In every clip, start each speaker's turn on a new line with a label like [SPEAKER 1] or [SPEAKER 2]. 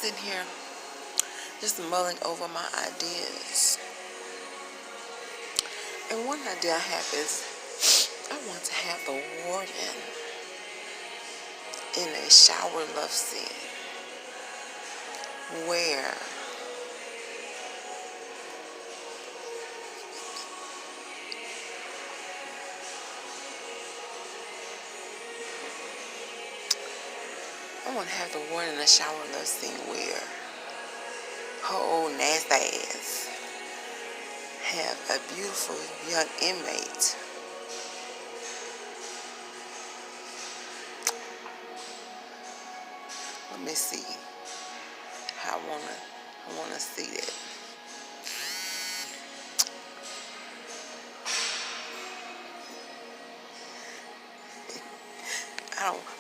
[SPEAKER 1] sitting here just mulling over my ideas. And one idea I have is I want to have the warden in a shower love scene where I want to have the warden in a shower love scene where her old nasty ass have a beautiful young inmate let me see how I wanna see that.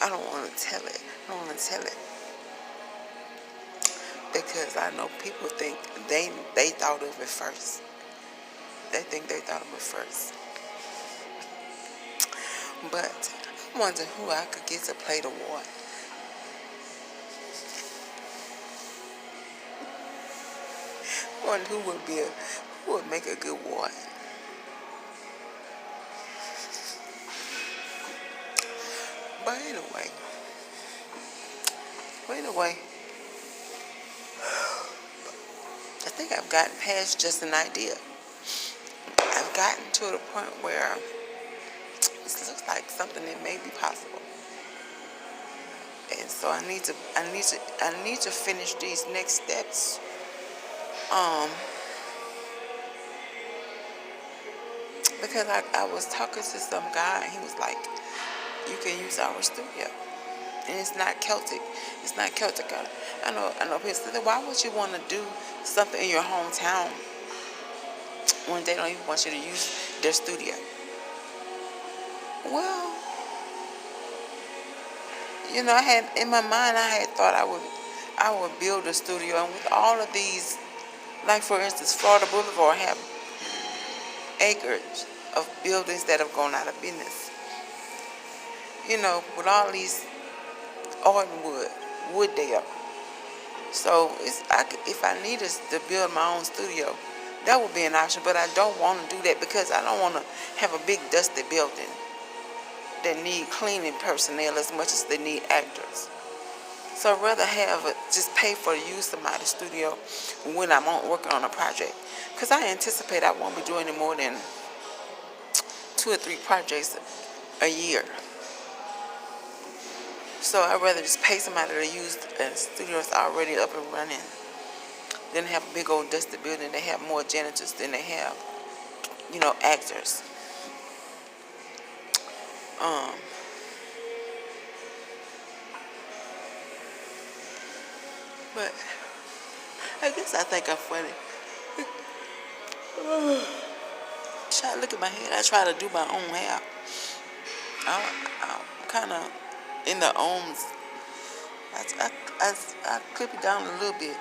[SPEAKER 1] I don't wanna tell it. I don't wanna tell it. Because I know people think they thought of it first. They think they thought of it first. But I wonder who I could get to play the warden. I wonder who would make a good warden. But anyway, I think I've gotten past just an idea. I've gotten to the point where this looks like something that may be possible. And so I need to finish these next steps. Because I was talking to some guy and he was like, you can use our studio. And it's not Celtic. It's not Celtic. I know people say, why would you want to do something in your hometown when they don't even want you to use their studio? Well, I had in my mind I had thought I would build a studio, and with all of these, like for instance, Florida Boulevard have acres of buildings that have gone out of business. With all these wood there. So if I needed to build my own studio, that would be an option. But I don't want to do that because I don't want to have a big dusty building that need cleaning personnel as much as they need actors. So I'd rather just pay for the use of my studio when I'm working on a project. Because I anticipate I won't be doing any more than 2 or 3 projects a year. So I'd rather just pay somebody to use a studio that's already up and running than have a big old dusty building. They have more janitors than they have, actors. But I guess I think I'm funny. Try to look at my head. I try to do my own hair. I'm kind of in the ohms. I clip it down a little bit.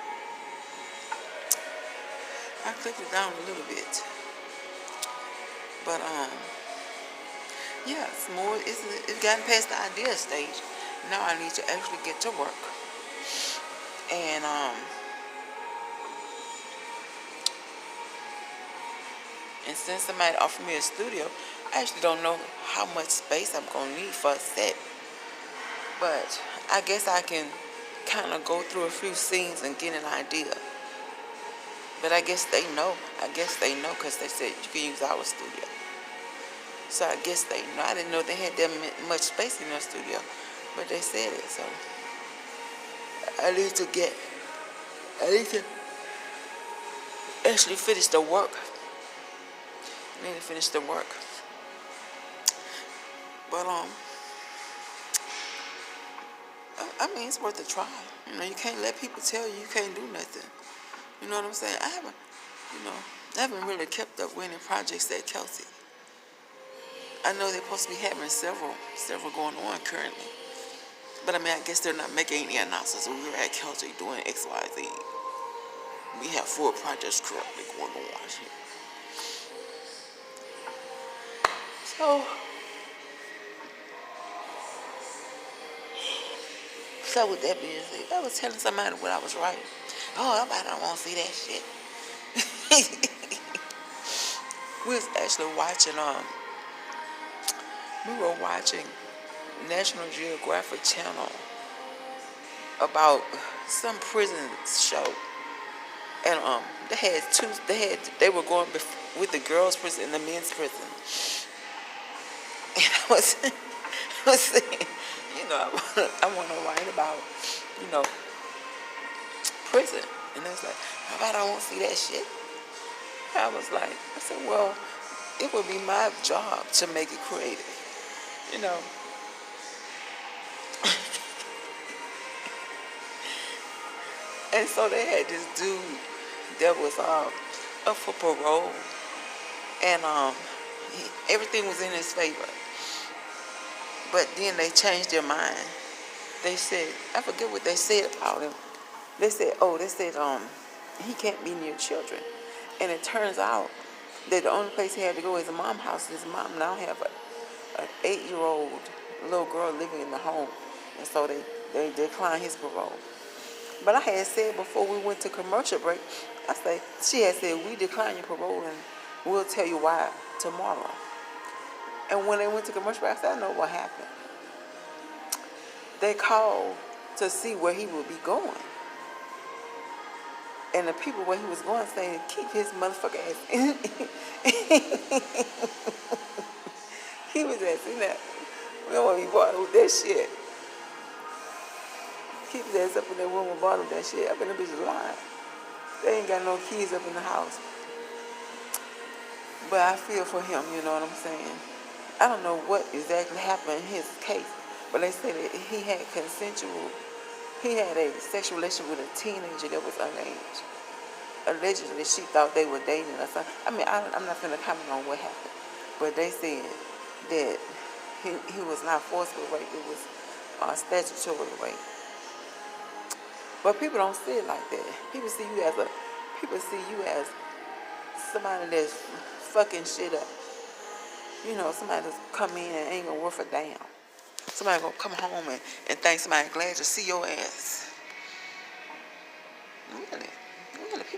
[SPEAKER 1] But yeah, it's gotten past the idea stage. Now I need to actually get to work. And since somebody offered me a studio, I actually don't know how much space I'm going to need for a set. But I guess I can kind of go through a few scenes and get an idea. But I guess they know. Because they said you can use our studio. So I guess they know. I didn't know they had that much space in their studio. But they said it. So I need to actually finish the work. But I mean, it's worth a try. You can't let people tell you can't do nothing. You know what I'm saying? I haven't really kept up with any projects at Celtic. I know they're supposed to be having several going on currently. But I mean, I guess they're not making any announcements. We were at Celtic doing X, Y, Z. We have 4 projects currently going on here. So So with that being said, I was telling somebody what I was writing. Oh, nobody don't want to see that shit. We was actually watching we were watching National Geographic Channel about some prison show, and they were going with the girls' prison and the men's prison, and I was saying, I want to write about, you know, prison, and it's like, nobody don't want to see that shit. I said, well, it would be my job to make it creative, you know. And so they had this dude that was up for parole, and everything was in his favor. But then they changed their mind. They said, I forget what they said about him. They said, he can't be near children. And it turns out that the only place he had to go is his mom's house. His mom now have an 8-year-old little girl living in the home. And so they declined his parole. But I had said before we went to commercial break, she had said, we decline your parole and we'll tell you why tomorrow. And when they went to commercial break, I said, I know what happened. They called to see where he would be going. And the people where he was going saying, keep his motherfucker ass in. He was asking that. We don't want to be bothered with that shit. Keep his ass up in that room and bother that shit. I've been a bitch lying. They ain't got no keys up in the house. But I feel for him, you know what I'm saying? I don't know what exactly happened in his case, but they said that he had a sexual relationship with a teenager that was underage. Allegedly, she thought they were dating or something. I mean, I'm not going to comment on what happened, but they said that he was not forcible rape. It was statutory rape. But people don't see it like that. People see you as somebody that's fucking shit up. You know, somebody that's come in and ain't gonna worth a damn. Somebody gonna come home and think somebody glad to see your ass. Really.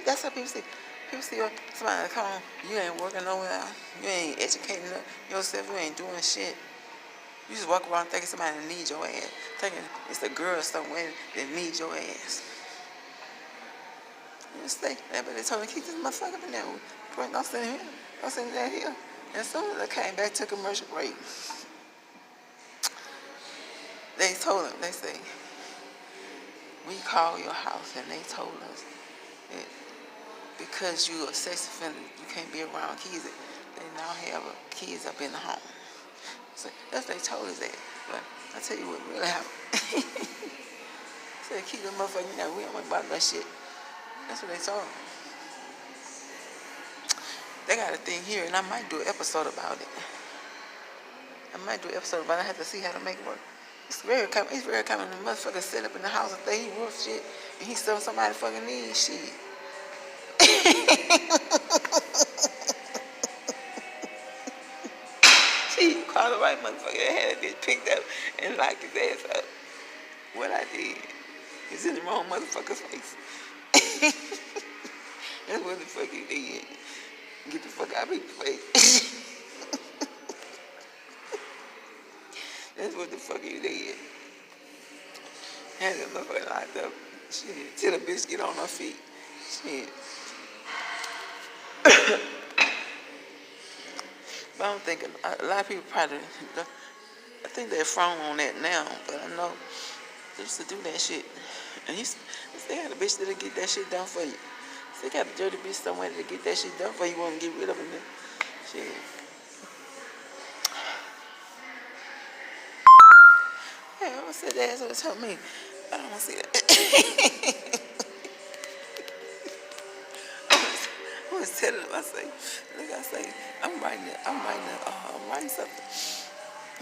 [SPEAKER 1] That's how people see. People see somebody come home, you ain't working nowhere, you ain't educating yourself, you ain't doing shit. You just walk around thinking somebody needs your ass. Thinking it's a girl somewhere that needs your ass. You stay there, but they told me keep this motherfucker up in there. Don't send him here. Don't send him down here. And as soon as I came back to commercial break, they told him, they say, we called your house and they told us that because you a sex offender, you can't be around kids. They now have kids up in the home. So that's what they told us that. But I tell you what really happened. Said keep the motherfucker down. We don't want about that shit. That's what they told me. They got a thing here, and I might do an episode about it. I have to see how to make it work. It's very common. The motherfucker sit up in the house and think he worth shit, and he still somebody fucking needs shit. See, you call the right motherfucker that had a bitch picked up and locked his ass up. What I did is in the wrong motherfucker's face. That's what the fuck you did. Get the fuck out of people's face. That's what the fuck you did. Had that motherfucker locked up. Shit. Till the bitch get on her feet. Shit. But I don't think a lot of people probably, I think they're frown on that now, but I know they used to do that shit. And they got a bitch that'll get that shit done for you. They got a dirty bitch somewhere to get that shit done for you. You want to get rid of them. Shit. Yeah, I said that. So tell me, I don't want to see that. I was telling him, I say, I'm writing something.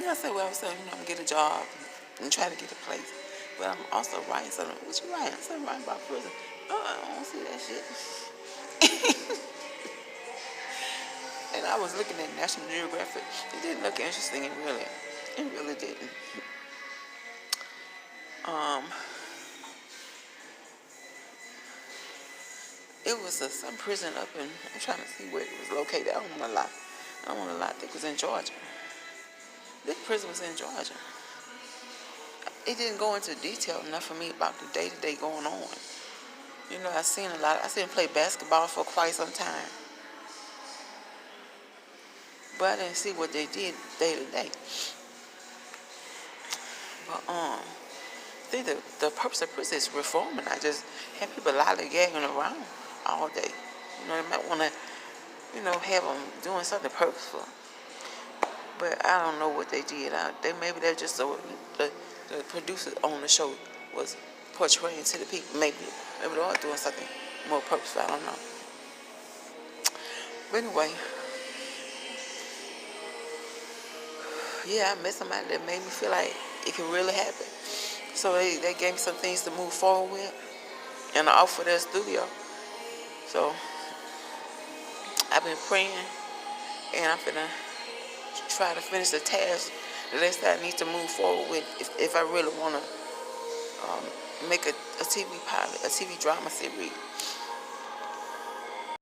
[SPEAKER 1] I said, well, I was saying, I'm gonna get a job and try to get a place. But I'm also writing something. What you writing? I said, I'm writing about prison. Oh, I don't want to see that shit. And I was looking at National Geographic. It didn't look interesting, it really didn't. Um, it was some prison up in, I'm trying to see where it was located. I don't want to lie. I don't want to lie. I think it was in Georgia. This prison was in Georgia. It didn't go into detail enough for me about the day-to-day going on. You know, I seen a lot. I seen him play basketball for quite some time. But I didn't see what they did day to day. But I think the purpose of prison is reforming. I just have people lollygagging around all day. You know, they might want to, have them doing something purposeful. But I don't know what they did. Maybe they're just the producers on the show was portraying to the people. Maybe they are doing something more purposeful. I don't know. But anyway, yeah, I met somebody that made me feel like it can really happen. So they gave me some things to move forward with, and I offered their studio. So I've been praying, and I'm gonna try to finish the task the rest that I need to move forward with if I really want to make a TV pilot, a TV drama series.